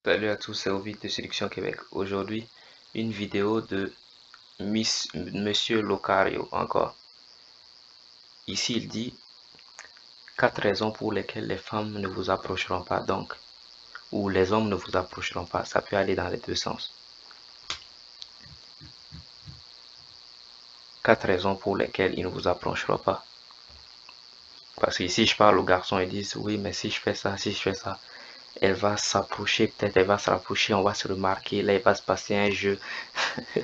Salut à tous, c'est Ovid de Séduction Québec. Aujourd'hui, une vidéo de Monsieur Locario encore. Ici, il dit 4 raisons pour lesquelles les femmes ne vous approcheront pas, donc, ou les hommes ne vous approcheront pas. Ça peut aller dans les deux sens. 4 raisons pour lesquelles ils ne vous approcheront pas. Parce que ici, je parle aux garçons, ils disent oui, mais si je fais ça, elle va s'approcher, peut-être elle va se rapprocher, on va se remarquer, là il va se passer un jeu. Il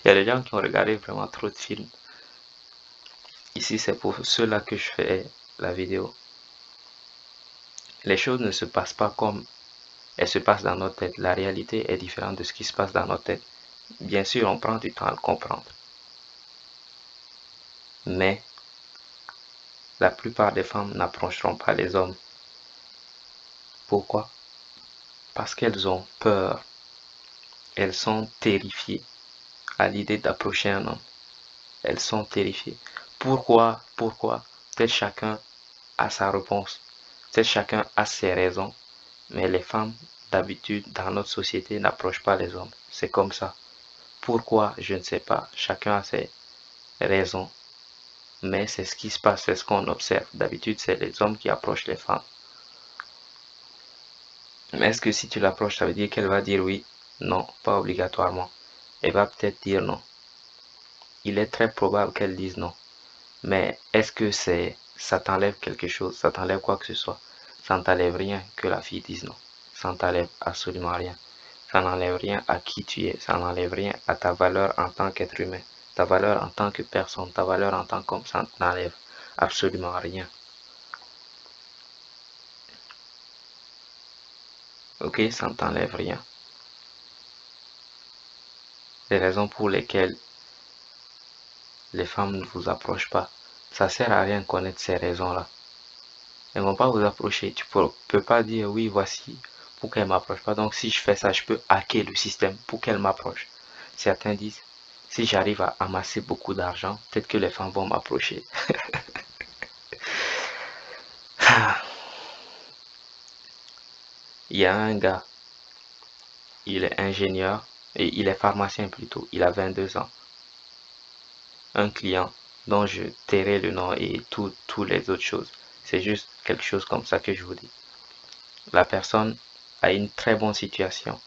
y a des gens qui ont regardé vraiment trop de films. Ici, c'est pour cela que je fais la vidéo. Les choses ne se passent pas comme elles se passent dans notre tête. La réalité est différente de ce qui se passe dans notre tête. Bien sûr, on prend du temps à le comprendre. Mais la plupart des femmes n'approcheront pas les hommes. Pourquoi? Parce qu'elles ont peur. Elles sont terrifiées à l'idée d'approcher un homme. Elles sont terrifiées. Pourquoi? Peut-être chacun a sa réponse. Peut-être chacun a ses raisons. Mais les femmes, d'habitude, dans notre société, n'approchent pas les hommes. C'est comme ça. Pourquoi? Je ne sais pas. Chacun a ses raisons. Mais c'est ce qui se passe, c'est ce qu'on observe. D'habitude, c'est les hommes qui approchent les femmes. Mais est-ce que si tu l'approches, ça veut dire qu'elle va dire oui? Non, pas obligatoirement. Elle va peut-être dire non. Il est très probable qu'elle dise non. Mais est-ce que ça t'enlève quelque chose? Ça t'enlève quoi que ce soit? Ça ne t'enlève rien que la fille dise non. Ça ne t'enlève absolument rien. Ça n'enlève rien à qui tu es. Ça n'enlève rien à ta valeur en tant qu'être humain. Ta valeur en tant que personne. Ta valeur en tant qu'homme. Ça n'enlève absolument rien. Ok, ça ne t'enlève rien. Les raisons pour lesquelles les femmes ne vous approchent pas, ça sert à rien de connaître ces raisons-là. Elles ne vont pas vous approcher. Tu ne peux pas dire oui, voici pourquoi elle ne m'approche pas. Donc si je fais ça, je peux hacker le système pour qu'elle m'approche. Certains disent, si j'arrive à amasser beaucoup d'argent, peut-être que les femmes vont m'approcher. Il y a un gars, il est ingénieur, et il est pharmacien plutôt, il a 22 ans. Un client dont je tairai le nom et toutes les autres choses. C'est juste quelque chose comme ça que je vous dis. La personne a une très bonne situation.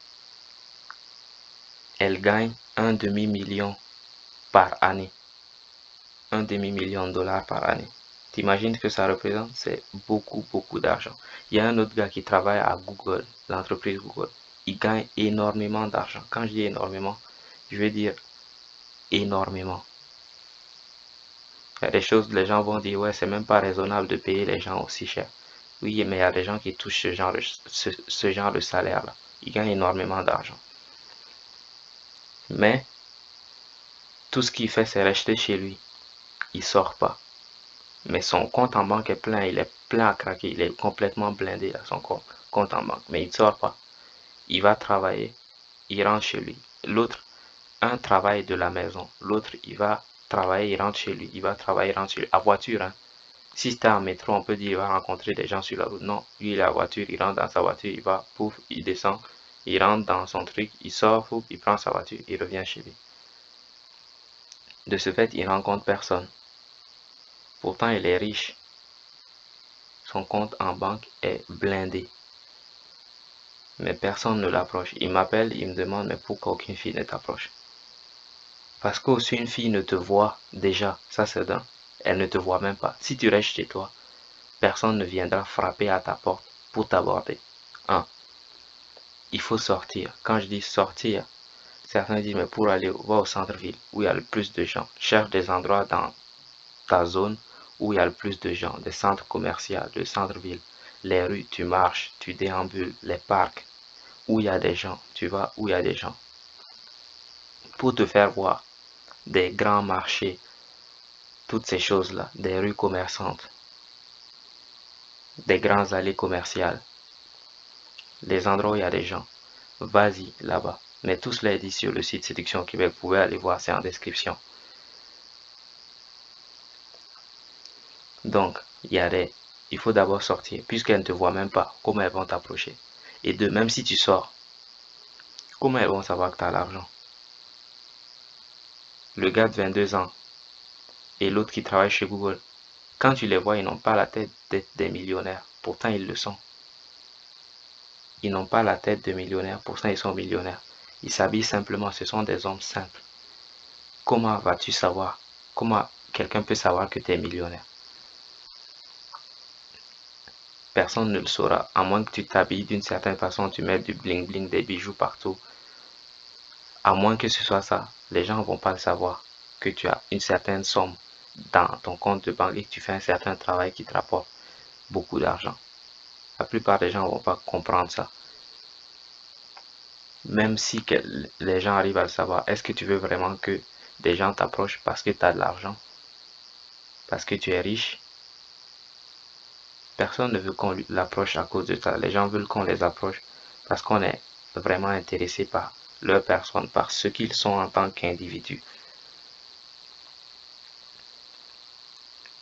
Elle gagne un demi-million par année. Un demi-million de dollars par année. T'imagines ce que ça représente? C'est beaucoup, beaucoup d'argent. Il y a un autre gars qui travaille à Google, l'entreprise Google. Il gagne énormément d'argent. Quand je dis énormément, je veux dire énormément. Il y a des choses, les gens vont dire, ouais, c'est même pas raisonnable de payer les gens aussi cher. Oui, mais il y a des gens qui touchent ce genre de salaire-là. Ils gagnent énormément d'argent. Mais tout ce qu'il fait, c'est rester chez lui. Il sort pas. Mais son compte en banque est plein. Il est plein à craquer. Il est complètement blindé à son compte en banque. Mais il ne sort pas. Il va travailler. Il rentre chez lui. L'autre, un travaille de la maison. L'autre, il va travailler, il rentre chez lui. Il va travailler, il rentre chez lui. À voiture, hein. Si c'était en métro, on peut dire qu'il va rencontrer des gens sur la route. Non, lui, il est à voiture, il rentre dans sa voiture, il va, pouf, il descend, il rentre dans son truc, il sort, pouf, il prend sa voiture, il revient chez lui. De ce fait, il rencontre personne. Pourtant, il est riche. Son compte en banque est blindé. Mais personne ne l'approche. Il m'appelle, il me demande, mais pourquoi aucune fille ne t'approche? Parce que si une fille ne te voit déjà, ça c'est d'un, elle ne te voit même pas. Si tu restes chez toi, personne ne viendra frapper à ta porte pour t'aborder. 1. Il faut sortir. Quand je dis sortir, certains disent, mais pour aller, va au centre-ville, où il y a le plus de gens. Cherche des endroits dans ta zone où il y a le plus de gens, des centres commerciaux, des centres-villes. Les rues, tu marches, tu déambules, les parcs, où il y a des gens. Tu vas où il y a des gens. Pour te faire voir, des grands marchés, toutes ces choses-là, des rues commerçantes, des grandes allées commerciales, les endroits où il y a des gens. Vas-y là-bas. Mais tout cela est dit sur le site Séduction Québec. Vous pouvez aller voir, c'est en description. Donc, il faut d'abord sortir, puisqu'elles ne te voient même pas, comment elles vont t'approcher. Et deux, même si tu sors, Comment elles vont savoir que tu as l'argent? Le gars de 22 ans et l'autre qui travaille chez Google, quand tu les vois, ils n'ont pas la tête d'être des millionnaires. Pourtant, ils le sont. Ils n'ont pas la tête de millionnaires, pourtant ils sont millionnaires. Ils s'habillent simplement, ce sont des hommes simples. Comment vas-tu savoir? Comment quelqu'un peut savoir que tu es millionnaire? Personne ne le saura, à moins que tu t'habilles d'une certaine façon, tu mets du bling bling, des bijoux partout. À moins que ce soit ça, les gens ne vont pas le savoir que tu as une certaine somme dans ton compte de banque et que tu fais un certain travail qui te rapporte beaucoup d'argent. La plupart des gens ne vont pas comprendre ça. Même si les gens arrivent à le savoir, est-ce que tu veux vraiment que des gens t'approchent parce que tu as de l'argent? Parce que tu es riche? Personne ne veut qu'on l'approche à cause de ça. Les gens veulent qu'on les approche parce qu'on est vraiment intéressé par leur personne, par ce qu'ils sont en tant qu'individus.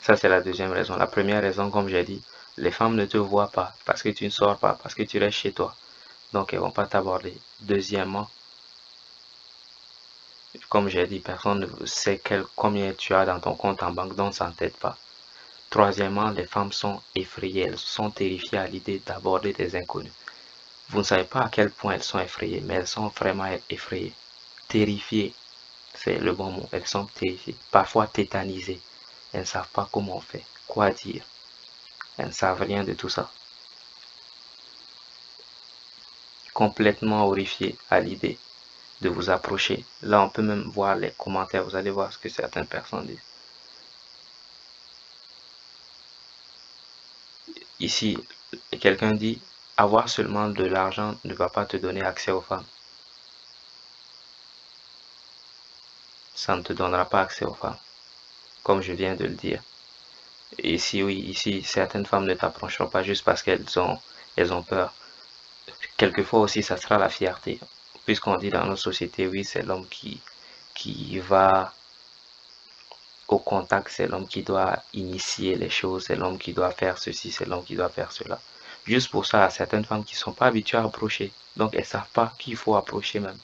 Ça, c'est la deuxième raison. La première raison, comme j'ai dit, les femmes ne te voient pas parce que tu ne sors pas, parce que tu restes chez toi. Donc, elles ne vont pas t'aborder. Deuxièmement, comme j'ai dit, personne ne sait combien tu as dans ton compte en banque, donc ça ne t'aide pas. Troisièmement, les femmes sont effrayées, elles sont terrifiées à l'idée d'aborder des inconnus. Vous ne savez pas à quel point elles sont effrayées, mais elles sont vraiment effrayées. Terrifiées, c'est le bon mot. Elles sont terrifiées, parfois tétanisées. Elles ne savent pas comment on fait, quoi dire. Elles ne savent rien de tout ça. Complètement horrifiées à l'idée de vous approcher. Là, on peut même voir les commentaires. Vous allez voir ce que certaines personnes disent. Ici, quelqu'un dit, avoir seulement de l'argent ne va pas te donner accès aux femmes. Ça ne te donnera pas accès aux femmes, comme je viens de le dire. Et ici, oui, ici, certaines femmes ne t'approcheront pas juste parce elles ont peur. Quelquefois aussi, ça sera la fierté. Puisqu'on dit dans notre société, oui, c'est l'homme qui va au contact, c'est l'homme qui doit initier les choses, c'est l'homme qui doit faire ceci, c'est l'homme qui doit faire cela. Juste pour ça, certaines femmes qui ne sont pas habituées à approcher, donc elles ne savent pas qu'il faut approcher même.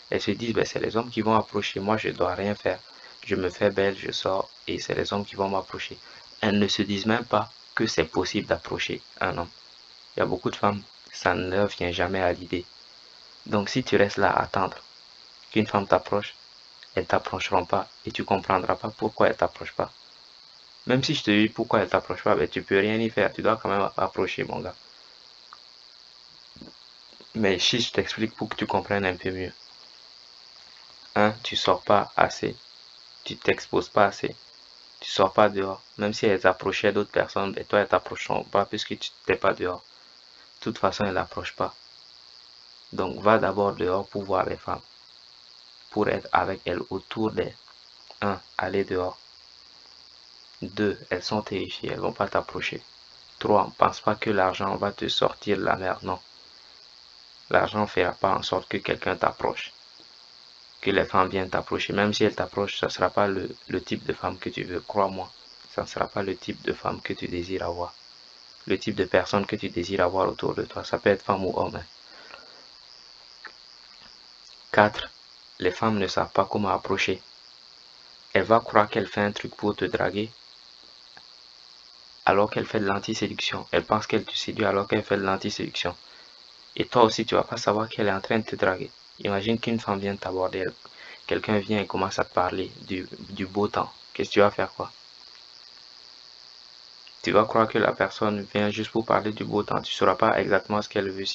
Elles se disent, ben, c'est les hommes qui vont approcher, moi je ne dois rien faire. Je me fais belle, je sors et c'est les hommes qui vont m'approcher. Elles ne se disent même pas que c'est possible d'approcher un homme. Il y a beaucoup de femmes, ça ne leur vient jamais à l'idée. Donc si tu restes là à attendre qu'une femme t'approche, elles ne t'approcheront pas et tu ne comprendras pas pourquoi elles ne t'approchent pas. Même si je te dis pourquoi elles ne t'approchent pas, ben, tu peux rien y faire, tu dois quand même approcher mon gars. Mais si je t'explique pour que tu comprennes un peu mieux. 1. Tu sors pas assez, tu t'exposes pas assez. Tu sors pas dehors. Même si elles approchaient d'autres personnes, et toi, elles t'approcheront pas puisque tu n'es pas dehors. De toute façon, elles n'approchent pas. Donc, va d'abord dehors pour voir les femmes. Pour être avec elles autour d'elles. 1. Aller dehors. 2. Elles sont terrifiées, elles vont pas t'approcher. 3. Ne pense pas que l'argent va te sortir de la merde. Non. L'argent ne fera pas en sorte que quelqu'un t'approche. Que les femmes viennent t'approcher. Même si elles t'approchent, ce ne sera pas le type de femme que tu veux. Crois-moi. Ça ne sera pas le type de femme que tu désires avoir. Le type de personne que tu désires avoir autour de toi. Ça peut être femme ou homme. 4. Les femmes ne savent pas comment approcher. Elle va croire qu'elle fait un truc pour te draguer alors qu'elle fait de l'anti-séduction. Elle pense qu'elle te séduit alors qu'elle fait de l'anti-séduction. Et toi aussi, tu ne vas pas savoir qu'elle est en train de te draguer. Imagine qu'une femme vient t'aborder. Quelqu'un vient et commence à te parler du beau temps. Qu'est-ce que tu vas faire quoi? Tu vas croire que la personne vient juste pour parler du beau temps. Tu ne sauras pas exactement ce qu'elle veut,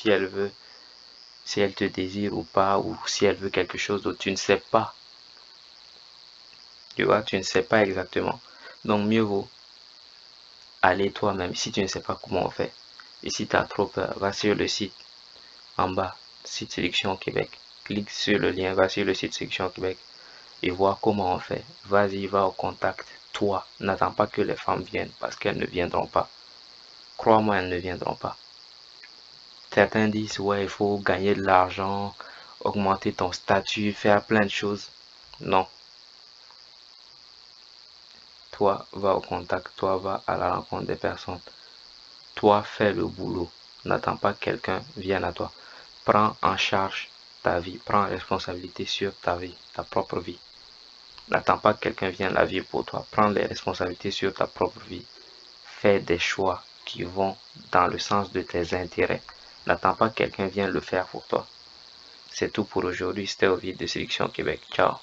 si elle te désire ou pas, ou si elle veut quelque chose d'autre. Tu ne sais pas. Tu vois, tu ne sais pas exactement. Donc mieux vaut aller toi-même si tu ne sais pas comment on fait. Et si tu as trop peur, va sur le site en bas, site Sélection Québec. Clique sur le lien, va sur le site Sélection Québec et vois comment on fait. Vas-y, va au contact. Toi, n'attends pas que les femmes viennent parce qu'elles ne viendront pas. Crois-moi, elles ne viendront pas. Certains disent, ouais, il faut gagner de l'argent, augmenter ton statut, faire plein de choses. Non. Toi, va au contact, toi, va à la rencontre des personnes. Toi, fais le boulot. N'attends pas que quelqu'un vienne à toi. Prends en charge ta vie. Prends responsabilité sur ta vie, ta propre vie. N'attends pas que quelqu'un vienne la vivre pour toi. Prends les responsabilités sur ta propre vie. Fais des choix qui vont dans le sens de tes intérêts. N'attends pas que quelqu'un vienne le faire pour toi. C'est tout pour aujourd'hui. C'était Ovid de Sélection Québec. Ciao.